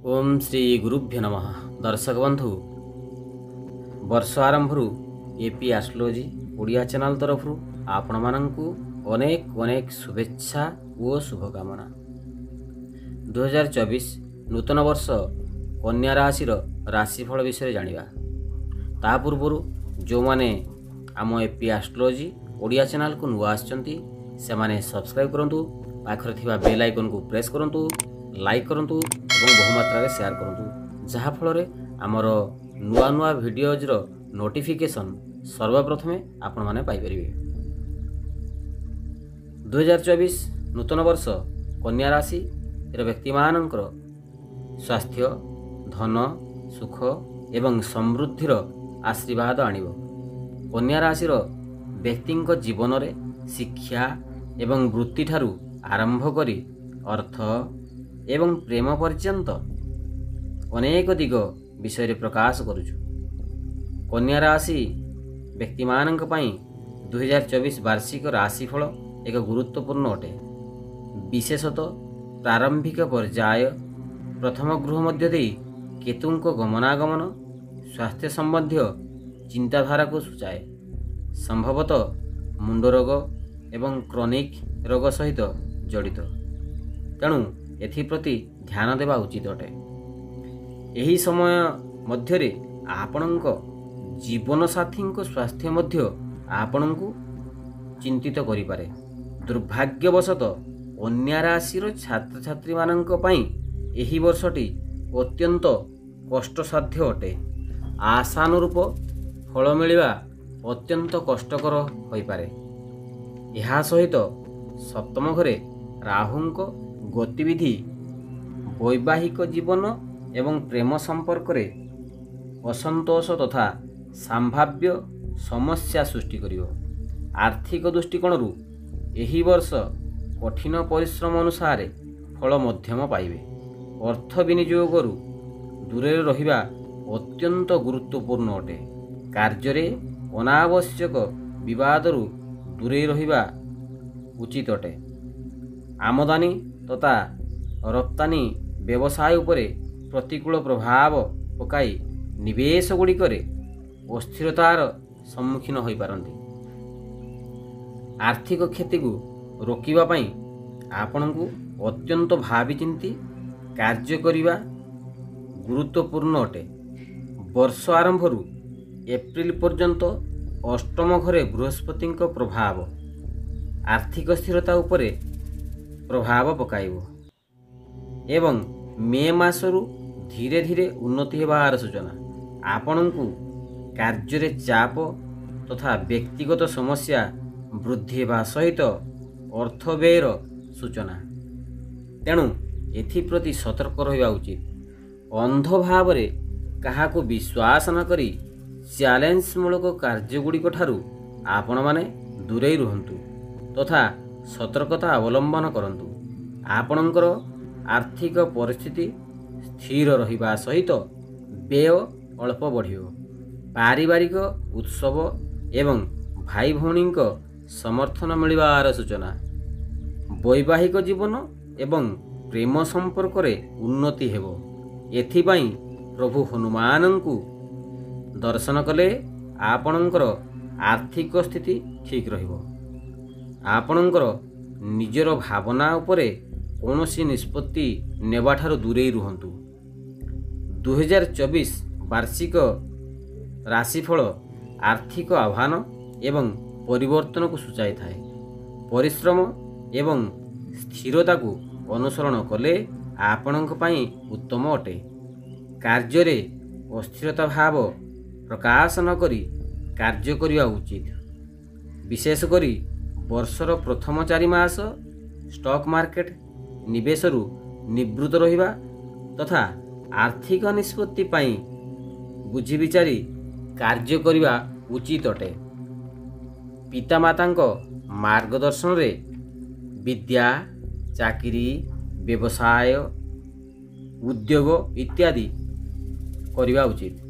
ओम श्री गुरुभ्य नमः। दर्शक बंधु, वर्ष आरंभ एपी एस्ट्रोलॉजी ओडिया चैनल तरफ आपण माननकु अनेक अनेक शुभेच्छा और शुभकामना। 2024 नूतन वर्ष कन्या राशि राशिफल विषय जानिबा। ता पूर्व जो माने आम एपी एस्ट्रोलॉजी ओडिया चैनल को नुआ आछंती से माने सब्सक्राइब करंतु, पाखरे थिबा बेल आइकन को प्रेस करंतु, लाइक करंतु और बहुमात्रा शेयर करंतु, जहा फल आमर नुआ नुआ वीडियोज रो नोटिफिकेशन सर्वप्रथमे आपण माने पाई परिबे। 2024 नूतन वर्ष कन्या राशि व्यक्ति मानकर स्वास्थ्य, धन, सुख एवं समृद्धिर आशीर्वाद आनिबो। कन्या राशि व्यक्ति जीवन में शिक्षा एवं वृत्ति ठारू आरंभ करी अर्थ एवं प्रेम पर्यंत अनेक दिग विषय प्रकाश करुछु। कन्या राशि व्यक्ति मानक पई 2024 वार्षिक राशिफल एक गुरुत्वपूर्ण अटे। विशेषतः प्रारंभिक पर्याय प्रथम गृह मध्य दे केतुंक गमनागमन स्वास्थ्य संबंधी चिंताधारा को सूचाए। संभवतः मुंड रोग एवं क्रोनिक रोग सहित जड़ित, तेणु एथिप्रति ध्यान देवा उचित अटे। यही समय मध्यरे आपणक जीवन साथी स्वास्थ्य मध्य आपणको चिंतित करिपारे। दुर्भाग्यवशतः कन्या राशिर छात्र छात्री मानक पई एही वर्षटी अत्यंत कष्टसाध्य अटे। आशानुरूप फल मिलिबा अत्यंत कष्टकर होई पारे। यहा सहित सप्तम घरे राहुंक गतिविधि वैवाहिक जीवन एवं प्रेम संपर्क रे असंतोष तथा संभाव्य समस्या सृष्टि करियो। आर्थिक दृष्टिकोण एही वर्ष कठिन परिश्रम अनुसार फल मध्यम पाइबे। अर्थ विनियोग दूरे रहिबा अत्यंत गुरुत्वपूर्ण अटे। कार्य रे अनावश्यक विवाद दूरे रहिबा उचित अटे। आमदानी तथा रप्तानी व्यवसाय उपरे प्रतिकूल प्रभाव पकाई निवेश गुड़िकरे अस्थिरतार सम्मुखीन होई पारंती। आर्थिक क्षति को रोकिबा पई आपनकु अत्यंत भावी चिंती कार्य करिबा गुरुत्वपूर्ण अटे। वर्ष आरंभ एप्रिल पर्यंत अष्टम घरे बृहस्पति प्रभाव आर्थिक स्थिरता उपरे प्रभाव पकाइबो एवं मे मासरु धीरे धीरे उन्नति हेबार सूचना। आपणकु कार्य रे चाप तथा व्यक्तिगत समस्या वृद्धि हेबा सहित अर्थ व्ययर सूचना, तेणु एथिप्रति सतर्क रहिबा उचित। अंध भाव रे काहाको विश्वास न करी चैलेंज मूलक कार्यगुड़िक ठारू आपण माने दूरे रुहंतु तथा सतर्कता अवलंबन करंतु। आपणकर आर्थिक परिस्थिति स्थिर रहिबा सहित व्यय अल्प बढ़ियो। पारिवारिक उत्सव एवं भाई भौणी समर्थन मिलबार सूचना। वैवाहिक जीवन एवं प्रेम संपर्क रे उन्नति हेबो। एथिपाई प्रभु हनुमान को दर्शन कले आपणकर आर्थिक स्थिति ठीक रहिबो। आपणकर निजर भावना उपरे कौनसी निष्पत्ति नेबाठारु दूरे रुहंतु। 2024 वार्षिक राशिफल आर्थिक आह्वान एवं परिवर्तन को सूचाई थाए। परिश्रम एवं स्थिरता को अनुसरण कले आपणक पई उत्तम अटे। कार्य रे अस्थिरता भाव प्रकाश न करी कार्य करिया उचित। विशेष करी वर्षर प्रथम 4 मास स्टॉक मार्केट निवेश निवृत्त रहिबा तथा आर्थिक निष्पत्ति पाई बुझी विचारी कार्य करिबा उचित अटे। पितामातांक मार्गदर्शन रे विद्या, चाकरी, व्यवसाय, उद्योग इत्यादि करिबा उचित।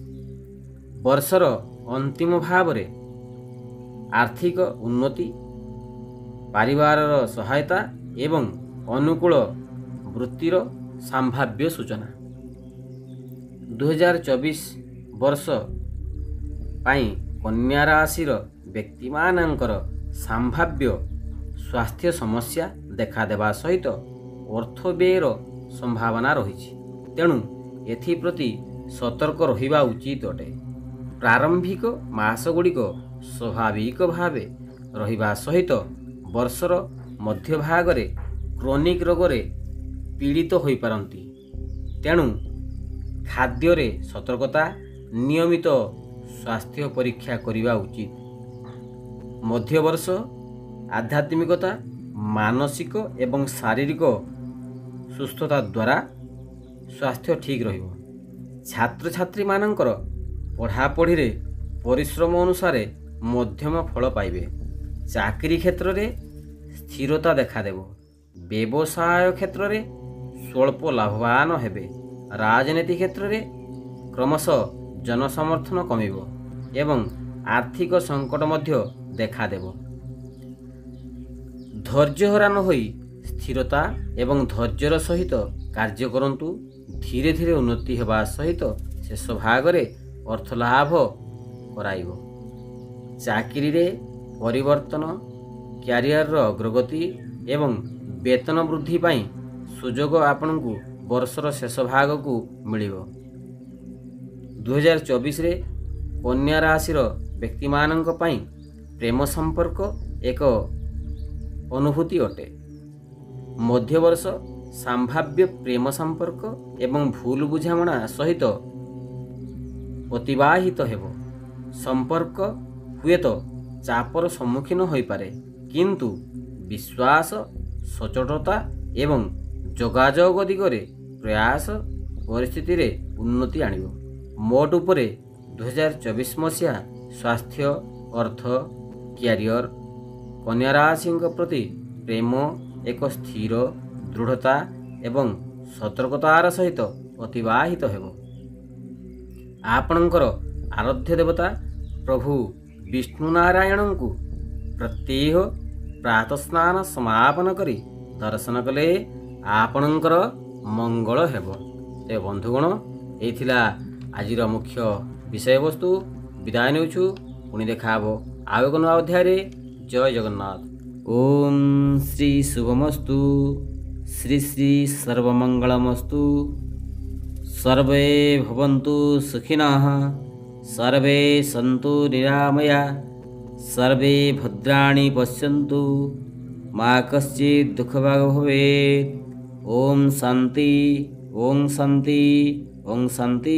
वर्षर अंतिम भाव रे आर्थिक उन्नति, परिवार सहायता एवं अनुकूल वृत्तिर संभाव्य सूचना। 2024 ବର୍ଷ ପାଇଁ କନ୍ୟା ରାଶିର ବ୍ୟକ୍ତିମାନଙ୍କର ସମ୍ଭାବ୍ୟ ସ୍ୱାସ୍ଥ୍ୟ ସମସ୍ୟା ଦେଖାଦେବା ସହିତ ଅର୍ଥ ବ୍ୟୟର ସମ୍ଭାବନା ରହିଛି। ତେଣୁ ଏଥିପ୍ରତି ସତର୍କ ରହିବା ଉଚିତ ଅଟେ। ପ୍ରାରମ୍ଭିକ ମାସଗୁଡ଼ିକ ସ୍ୱାଭାବିକ ଭାବେ ରହିବା ସହିତ ବର୍ଷର ମଧ୍ୟଭାଗରେ କ୍ରୋନିକ୍ ରୋଗରେ ପୀଡ଼ିତ ହୋଇପାରନ୍ତି। ତେଣୁ ଖାଦ୍ୟରେ ସତର୍କତା, ନିୟମିତ ସ୍ୱାସ୍ଥ୍ୟ ପରୀକ୍ଷା କରିବା ଉଚିତ। ମଧ୍ୟବର୍ଷ ଆଧ୍ୟାତ୍ମିକତା, ମାନସିକ ଏବଂ ଶାରୀରିକ ସୁସ୍ଥତା ଦ୍ୱାରା ସ୍ୱାସ୍ଥ୍ୟ ଠିକ୍ ରହିବ। ଛାତ୍ରଛାତ୍ରୀମାନଙ୍କର ପଢ଼ାପଢ଼ିରେ ପରିଶ୍ରମ ଅନୁସାରେ ମଧ୍ୟମ ଫଳ ପାଇବେ। ଚାକିରି କ୍ଷେତ୍ରରେ ସ୍ଥିରତା ଦେଖାଦେବ। ବ୍ୟବସାୟ କ୍ଷେତ୍ରରେ ସ୍ୱଳ୍ପ ଲାଭବାନ ହେବେ। ରାଜନୀତି କ୍ଷେତ୍ରରେ କ୍ରମଶଃ ଜନସମର୍ଥନ କମିବ ଏବଂ ଆର୍ଥିକ ସଙ୍କଟ ମଧ୍ୟ ଦେଖାଦେବ। ଧୈର୍ଯ୍ୟହରା ନ ହୋଇ ସ୍ଥିରତା ଏବଂ ଧୈର୍ଯ୍ୟର ସହିତ କାର୍ଯ୍ୟ କରନ୍ତୁ। ଧୀରେ ଧୀରେ ଉନ୍ନତି ହେବା ସହିତ ଶେଷ ଭାଗରେ ଅର୍ଥ ଲାଭ କରାଇବ। ଚାକିରିରେ ପରିବର୍ତ୍ତନ, କ୍ୟାରିୟରର ଅଗ୍ରଗତି ଏବଂ ବେତନ ବୃଦ୍ଧି ପାଇଁ ସୁଯୋଗ ଆପଣଙ୍କୁ ବର୍ଷର ଶେଷ ଭାଗକୁ ମିଳିବ। 2024ରେ କନ୍ୟା ରାଶିର ବ୍ୟକ୍ତିମାନଙ୍କ ପାଇଁ ପ୍ରେମ ସମ୍ପର୍କ ଏକ ଅନୁଭୂତି ଅଟେ। ମଧ୍ୟବର୍ଷ ସମ୍ଭାବ୍ୟ ପ୍ରେମ ସମ୍ପର୍କ ଏବଂ ଭୁଲ ବୁଝାମଣା ସହିତ ଅତିବାହିତ ହେବ। ସମ୍ପର୍କ ହୁଏତ ଚାପର ସମ୍ମୁଖୀନ ହୋଇପାରେ, କିନ୍ତୁ ବିଶ୍ୱାସ, ସଚ୍ଚୋଟତା ଏବଂ ଯୋଗାଯୋଗ ଦିଗରେ ପ୍ରୟାସ ପରିସ୍ଥିତିରେ ଉନ୍ନତି ଆଣିବ। ମୋଟ ଉପରେ 2024 ମସିହା ସ୍ୱାସ୍ଥ୍ୟ, ଅର୍ଥ, କ୍ୟାରିୟର, କନ୍ୟା ରାଶିଙ୍କ ପ୍ରତି ପ୍ରେମ ଏକ ସ୍ଥିର, ଦୃଢ଼ତା ଏବଂ ସତର୍କତାର ସହିତ ଅତିବାହିତ ହେବ। ଆପଣଙ୍କର ଆରାଧ୍ୟ ଦେବତା ପ୍ରଭୁ ବିଷ୍ଣୁ ନାରାୟଣଙ୍କୁ ପ୍ରତ୍ୟହ ପ୍ରାତଃସ୍ନାନ ସମାପନ କରି ଦର୍ଶନ କଲେ ଆପଣଙ୍କର ମଙ୍ଗଳ ହେବ। ତେବେ ବନ୍ଧୁଗଣ, ଏହି ଥିଲା ଆଜିର ମୁଖ୍ୟ ବିଷୟବସ୍ତୁ। ବିଦାୟ ନେଉଛୁ, ପୁଣି ଦେଖା ହେବ ଆଉ ଏକ ନୂଆ ଅଧ୍ୟାୟରେ। ଜୟ ଜଗନ୍ନାଥ। ଓମ୍ ଶ୍ରୀ ଶୁଭମସ୍ତୁ। ଶ୍ରୀ ଶ୍ରୀ ସର୍ବମଙ୍ଗଳମସ୍ତୁ। ସର୍ବେ ଭବନ୍ତୁ ସୁଖିନଃ। ସର୍ବେ ସନ୍ତୁ ନିରାମୟା। ସର୍ବେ ଭଦ୍ରାଣି ପଶ୍ୟନ୍ତୁ। ମା କଶ୍ଚିତ୍ ଦୁଃଖଭାଗ ଭବେତ୍। ଓମ୍ ଶାନ୍ତି, ଓମ୍ ଶାନ୍ତି, ଓମ୍ ଶାନ୍ତି।